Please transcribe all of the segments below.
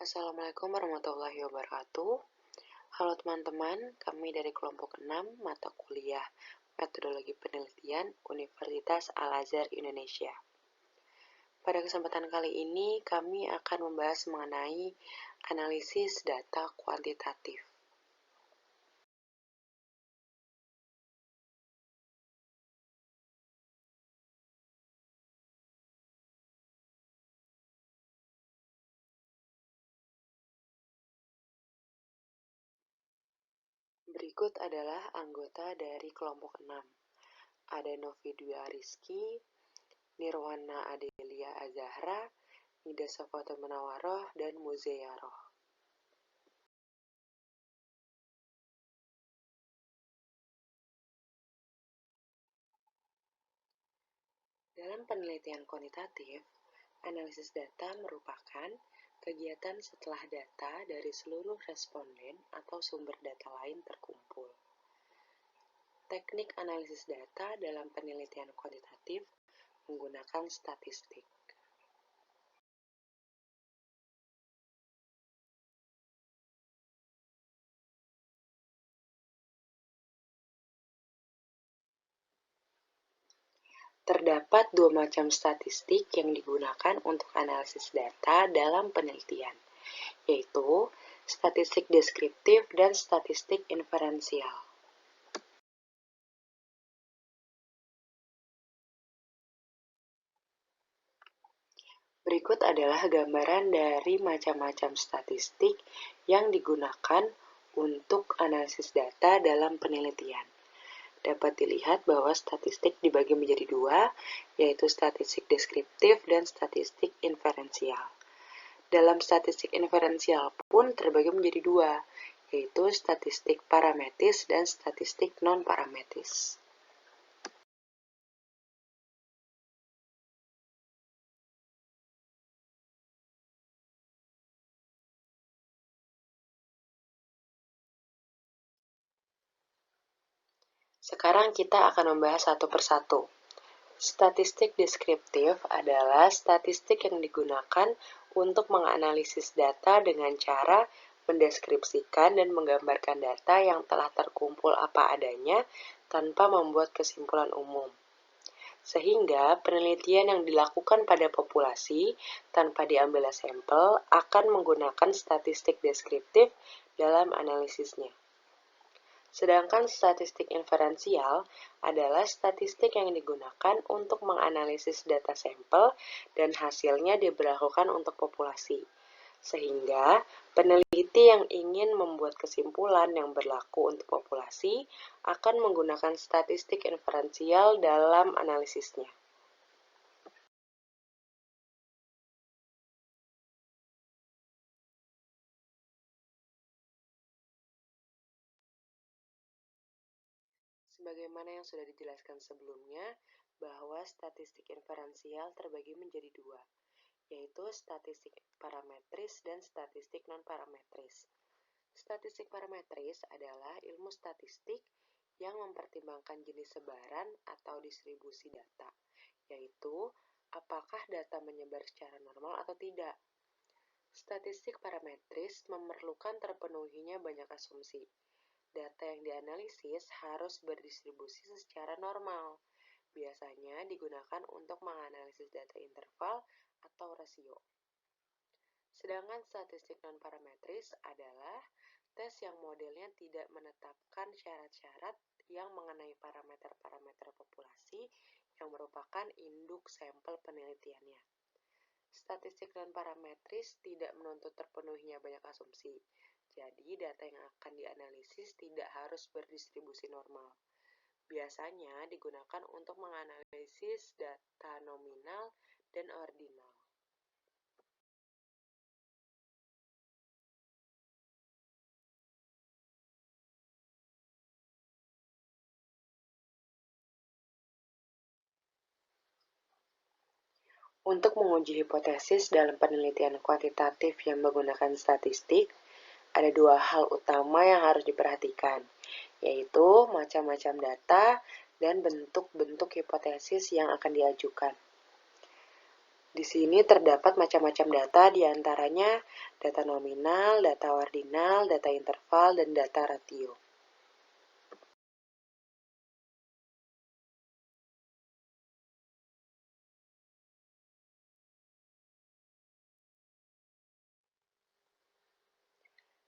Assalamualaikum warahmatullahi wabarakatuh. Halo teman-teman, kami dari kelompok 6 mata kuliah Metodologi Penelitian Universitas Al-Azhar Indonesia. Pada kesempatan kali ini, kami akan membahas mengenai analisis data kuantitatif. Berikut adalah anggota dari kelompok 6. Ada Novi Dwi Ariski, Nirwana Adelia Azahra, Nida Safata Menawaroh, dan Muzayaroh. Dalam penelitian kuantitatif, analisis data merupakan kegiatan setelah data dari seluruh responden atau sumber data lain terkumpul. Teknik analisis data dalam penelitian kuantitatif menggunakan statistik. Terdapat dua macam statistik yang digunakan untuk analisis data dalam penelitian, yaitu statistik deskriptif dan statistik inferensial. Berikut adalah gambaran dari macam-macam statistik yang digunakan untuk analisis data dalam penelitian. Dapat dilihat bahwa statistik dibagi menjadi dua, yaitu statistik deskriptif dan statistik inferensial. Dalam statistik inferensial pun terbagi menjadi dua, yaitu statistik parametris dan statistik non-parametris. Sekarang kita akan membahas satu persatu. Statistik deskriptif adalah statistik yang digunakan untuk menganalisis data dengan cara mendeskripsikan dan menggambarkan data yang telah terkumpul apa adanya tanpa membuat kesimpulan umum. Sehingga penelitian yang dilakukan pada populasi tanpa diambil sampel akan menggunakan statistik deskriptif dalam analisisnya. Sedangkan statistik inferensial adalah statistik yang digunakan untuk menganalisis data sampel dan hasilnya diberlakukan untuk populasi. Sehingga peneliti yang ingin membuat kesimpulan yang berlaku untuk populasi akan menggunakan statistik inferensial dalam analisisnya. Sebagaimana yang sudah dijelaskan sebelumnya, bahwa statistik inferensial terbagi menjadi dua, yaitu statistik parametris dan statistik non-parametris. Statistik parametris adalah ilmu statistik yang mempertimbangkan jenis sebaran atau distribusi data, yaitu apakah data menyebar secara normal atau tidak. Statistik parametris memerlukan terpenuhinya banyak asumsi. Data yang dianalisis harus berdistribusi secara normal. Biasanya digunakan untuk menganalisis data interval atau rasio. Sedangkan statistik non-parametris adalah tes yang modelnya tidak menetapkan syarat-syarat yang mengenai parameter-parameter populasi yang merupakan induk sampel penelitiannya. Statistik non-parametris tidak menuntut terpenuhinya banyak asumsi. Jadi, data yang akan dianalisis tidak harus berdistribusi normal. Biasanya digunakan untuk menganalisis data nominal dan ordinal. Untuk menguji hipotesis dalam penelitian kuantitatif yang menggunakan statistik, ada dua hal utama yang harus diperhatikan, yaitu macam-macam data dan bentuk-bentuk hipotesis yang akan diajukan. Di sini terdapat macam-macam data, diantaranya data nominal, data ordinal, data interval, dan data ratio.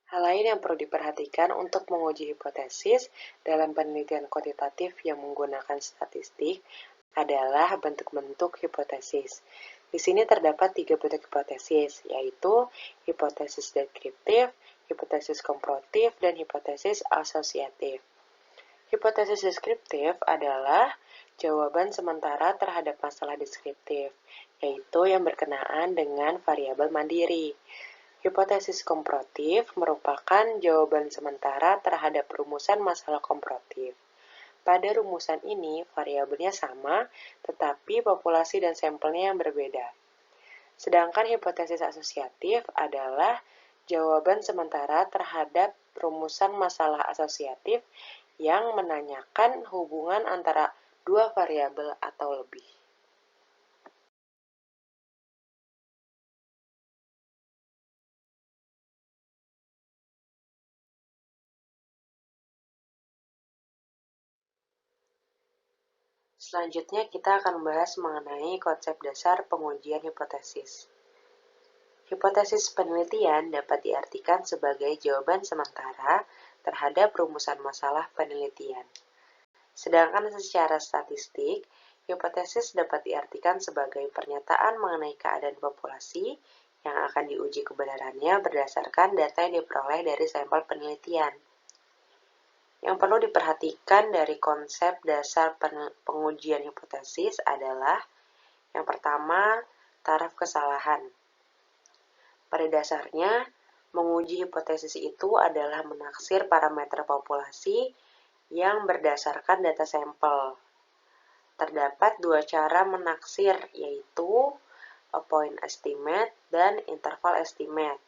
Hal lain yang perlu diperhatikan untuk menguji hipotesis dalam penelitian kuantitatif yang menggunakan statistik adalah bentuk-bentuk hipotesis. Di sini terdapat 3 bentuk hipotesis, yaitu hipotesis deskriptif, hipotesis komparatif, dan hipotesis asosiatif. Hipotesis deskriptif adalah jawaban sementara terhadap masalah deskriptif, yaitu yang berkenaan dengan variabel mandiri. Hipotesis komparatif merupakan jawaban sementara terhadap rumusan masalah komparatif. Pada rumusan ini, variabelnya sama, tetapi populasi dan sampelnya yang berbeda. Sedangkan hipotesis asosiatif adalah jawaban sementara terhadap rumusan masalah asosiatif yang menanyakan hubungan antara dua variabel atau lebih. Selanjutnya kita akan membahas mengenai konsep dasar pengujian hipotesis. Hipotesis penelitian dapat diartikan sebagai jawaban sementara terhadap rumusan masalah penelitian. Sedangkan secara statistik, hipotesis dapat diartikan sebagai pernyataan mengenai keadaan populasi yang akan diuji kebenarannya berdasarkan data yang diperoleh dari sampel penelitian. Yang perlu diperhatikan dari konsep dasar pengujian hipotesis adalah yang pertama, taraf kesalahan. Pada dasarnya, menguji hipotesis itu adalah menaksir parameter populasi yang berdasarkan data sampel. Terdapat dua cara menaksir, yaitu a point estimate dan interval estimate.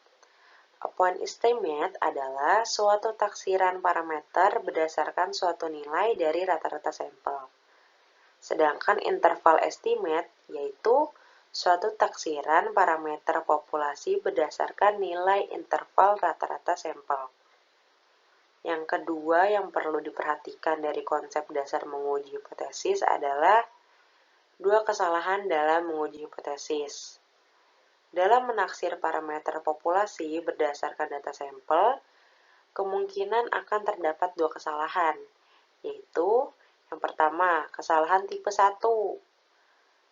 A point estimate adalah suatu taksiran parameter berdasarkan suatu nilai dari rata-rata sampel. Sedangkan interval estimate yaitu suatu taksiran parameter populasi berdasarkan nilai interval rata-rata sampel. Yang kedua yang perlu diperhatikan dari konsep dasar menguji hipotesis adalah dua kesalahan dalam menguji hipotesis. Dalam menaksir parameter populasi berdasarkan data sampel, kemungkinan akan terdapat dua kesalahan, yaitu yang pertama, kesalahan tipe 1.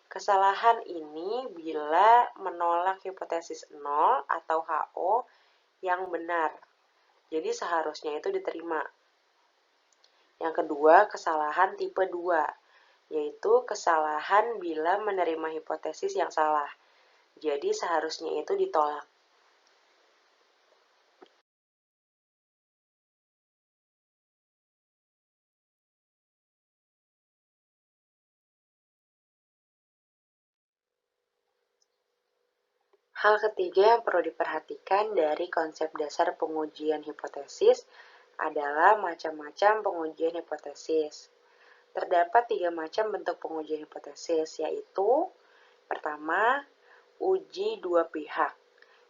Kesalahan ini bila menolak hipotesis 0 atau HO yang benar. Jadi seharusnya itu diterima. Yang kedua, kesalahan tipe 2, yaitu kesalahan bila menerima hipotesis yang salah. Jadi seharusnya itu ditolak. Hal ketiga yang perlu diperhatikan dari konsep dasar pengujian hipotesis adalah macam-macam pengujian hipotesis. Terdapat 3 macam bentuk pengujian hipotesis, yaitu pertama, uji dua pihak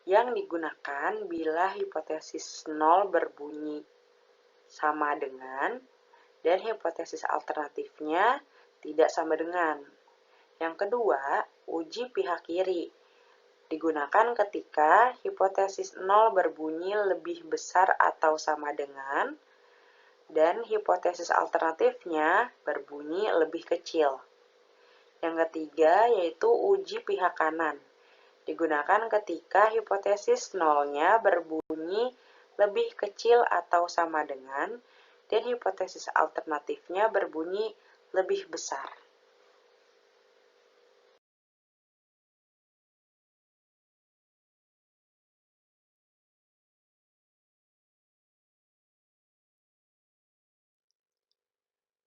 yang digunakan bila hipotesis 0 berbunyi sama dengan dan hipotesis alternatifnya tidak sama dengan. Yang kedua, uji pihak kiri digunakan ketika hipotesis 0 berbunyi lebih besar atau sama dengan dan hipotesis alternatifnya berbunyi lebih kecil. Yang ketiga yaitu uji pihak kanan, digunakan ketika hipotesis 0-nya berbunyi lebih kecil atau sama dengan dan hipotesis alternatifnya berbunyi lebih besar.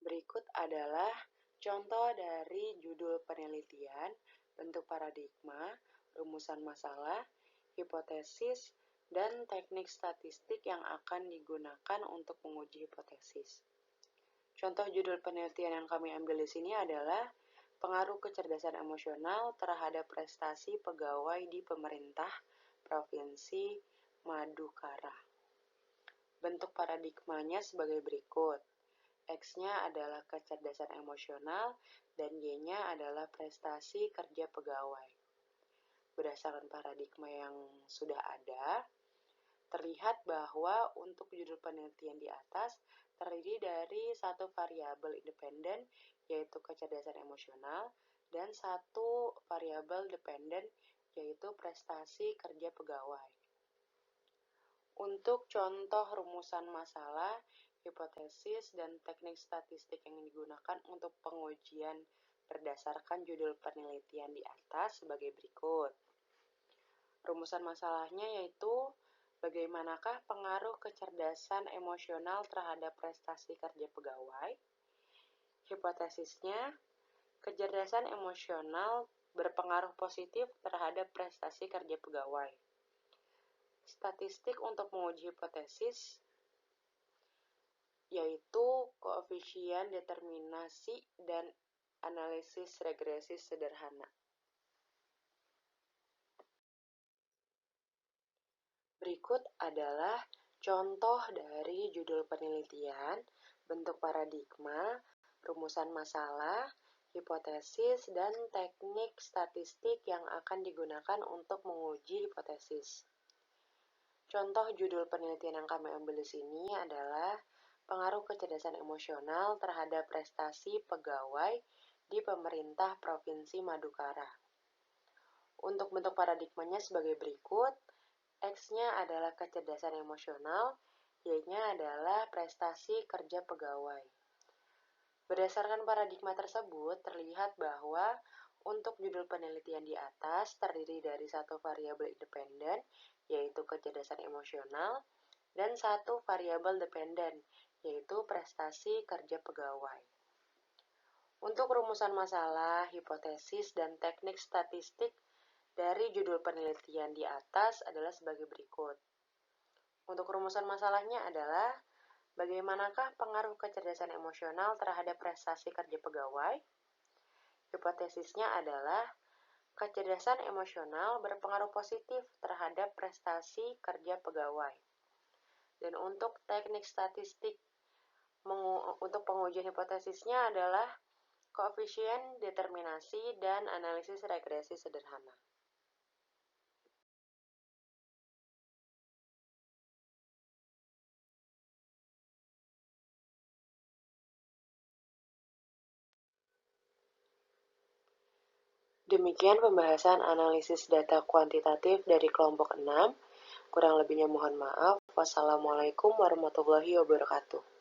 Berikut adalah contoh dari judul penelitian, bentuk paradigma, rumusan masalah, hipotesis, dan teknik statistik yang akan digunakan untuk menguji hipotesis. Contoh judul penelitian yang kami ambil di sini adalah pengaruh kecerdasan emosional terhadap prestasi pegawai di pemerintah Provinsi Madukara. Bentuk paradigmanya sebagai berikut. X-nya adalah kecerdasan emosional dan Y-nya adalah prestasi kerja pegawai. Berdasarkan paradigma yang sudah ada, terlihat bahwa untuk judul penelitian di atas terdiri dari satu variabel independen, yaitu kecerdasan emosional, dan satu variabel dependen, yaitu prestasi kerja pegawai. Untuk contoh rumusan masalah, hipotesis, dan teknik statistik yang digunakan untuk pengujian berdasarkan judul penelitian di atas sebagai berikut. Rumusan masalahnya yaitu bagaimanakah pengaruh kecerdasan emosional terhadap prestasi kerja pegawai? Hipotesisnya, kecerdasan emosional berpengaruh positif terhadap prestasi kerja pegawai. Statistik untuk menguji hipotesis yaitu koefisien determinasi dan analisis regresi sederhana. Berikut adalah contoh dari judul penelitian, bentuk paradigma, rumusan masalah, hipotesis, dan teknik statistik yang akan digunakan untuk menguji hipotesis. Contoh judul penelitian yang kami ambil di sini adalah pengaruh kecerdasan emosional terhadap prestasi pegawai di pemerintah Provinsi Madukara. Untuk bentuk paradigmanya sebagai berikut. X-nya adalah kecerdasan emosional, Y-nya adalah prestasi kerja pegawai. Berdasarkan paradigma tersebut, terlihat bahwa untuk judul penelitian di atas terdiri dari satu variabel independen, yaitu kecerdasan emosional, dan satu variabel dependen, yaitu prestasi kerja pegawai. Untuk rumusan masalah, hipotesis, dan teknik statistik dari judul penelitian di atas adalah sebagai berikut. Untuk rumusan masalahnya adalah bagaimanakah pengaruh kecerdasan emosional terhadap prestasi kerja pegawai? Hipotesisnya adalah kecerdasan emosional berpengaruh positif terhadap prestasi kerja pegawai. Dan untuk teknik statistik untuk pengujian hipotesisnya adalah koefisien determinasi dan analisis regresi sederhana. Demikian pembahasan analisis data kuantitatif dari kelompok 6. Kurang lebihnya mohon maaf. Wassalamualaikum warahmatullahi wabarakatuh.